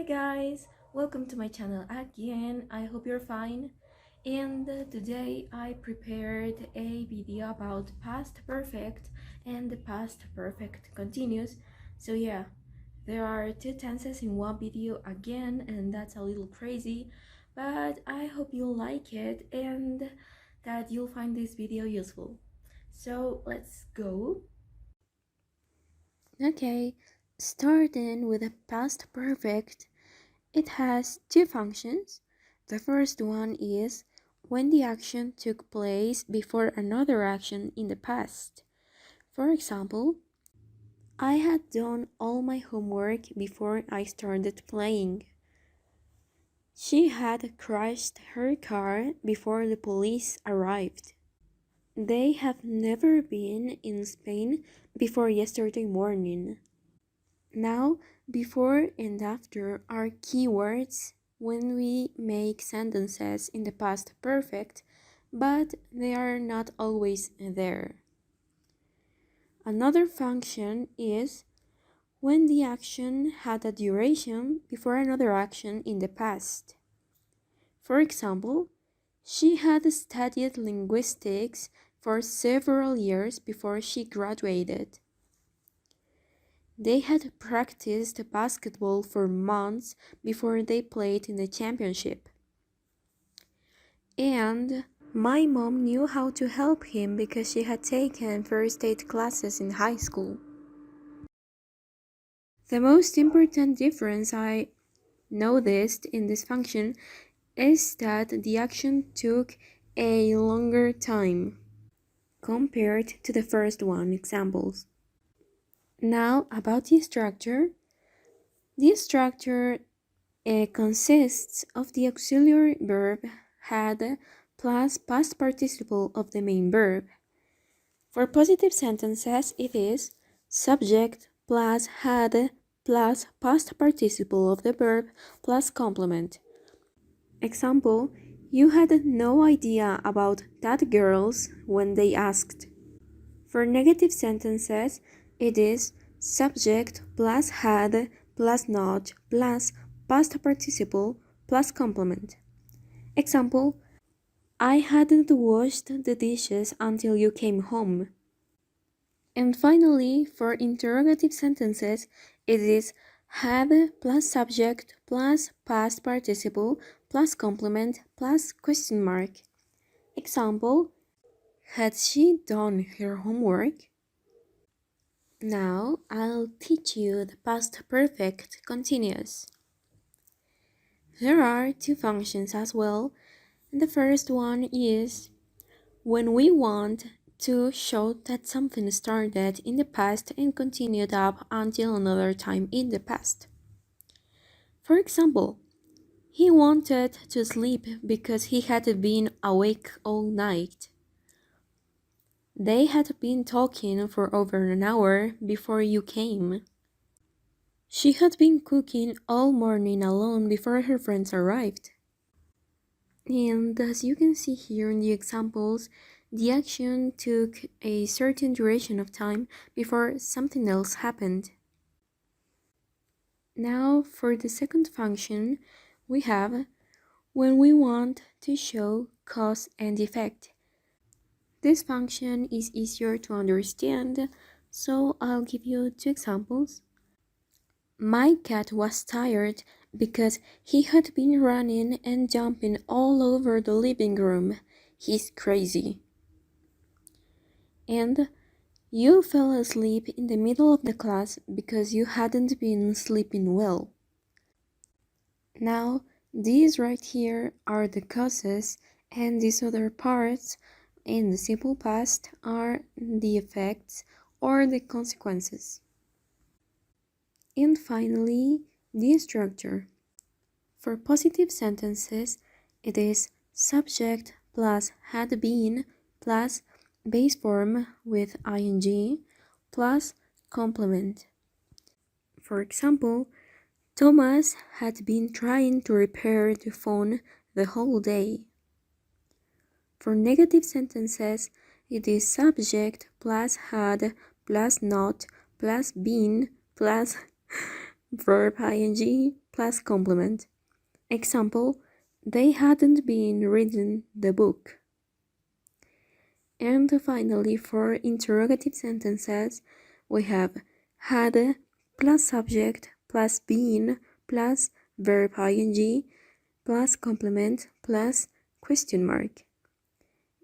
guys, welcome to my channel again. I hope you're fine. And today I prepared a video about past perfect and the past perfect continuous. So yeah, there are two tenses in one video again, and that's a little crazy, but I hope you'll like it and that you'll find this video useful. So let's go. Okay, starting with the past perfect. It has two functions. The first one is when the action took place before another action in the past. For example, I had done all my homework before I started playing. She had crashed her car before the police arrived. They have never been in Spain before yesterday morning. Now, before and after are keywords when we make sentences in the past perfect, but they are not always there. Another function is when the action had a duration before another action in the past. For example, she had studied linguistics for several years before she graduated. They had practiced basketball for months before they played in the championship. And my mom knew how to help him because she had taken first aid classes in high school. The most important difference I noticed in this function is that the action took a longer time compared to the first one examples. Now about the structure. The structure consists of the auxiliary verb had plus past participle of the main verb. For positive sentences, it is subject plus had plus past participle of the verb plus complement. Example, you had no idea about that girls when they asked. For negative sentences, it is subject plus had plus not plus past participle plus complement. Example, I hadn't washed the dishes until you came home. And finally, for interrogative sentences, it is had plus subject plus past participle plus complement plus question mark. Example, had she done her homework? Now I'll teach you the past perfect continuous. There are two functions as well, and the first one is when we want to show that something started in the past and continued up until another time in the past. For example, he wanted to sleep because he had been awake all night. They had been talking for over an hour before you came. She had been cooking all morning alone before her friends arrived. And as you can see here in the examples, the action took a certain duration of time before something else happened. Now for the second function, we have when we want to show cause and effect. This function is easier to understand, so I'll give you two examples. My cat was tired because he had been running and jumping all over the living room. He's crazy. And you fell asleep in the middle of the class because you hadn't been sleeping well. Now, these right here are the causes, and these other parts in the simple past are the effects or the consequences. And finally, the structure. For positive sentences, it is subject plus had been plus base form with ing plus complement. For example, Thomas had been trying to repair the phone the whole day. For negative sentences, it is subject plus had plus not plus been plus verb ing plus complement. Example, they hadn't been reading the book. And finally, for interrogative sentences, we have had plus subject plus been plus verb ing plus complement plus question mark.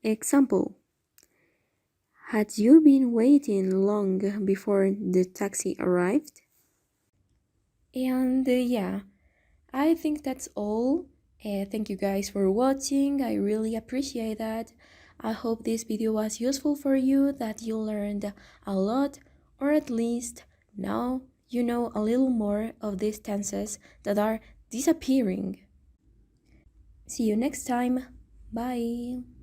Example, had you been waiting long before the taxi arrived? And yeah, I think that's all. Thank you guys for watching. I really appreciate that. I hope this video was useful for you, that you learned a lot, or at least now you know a little more of these tenses that are disappearing. See you next time. Bye.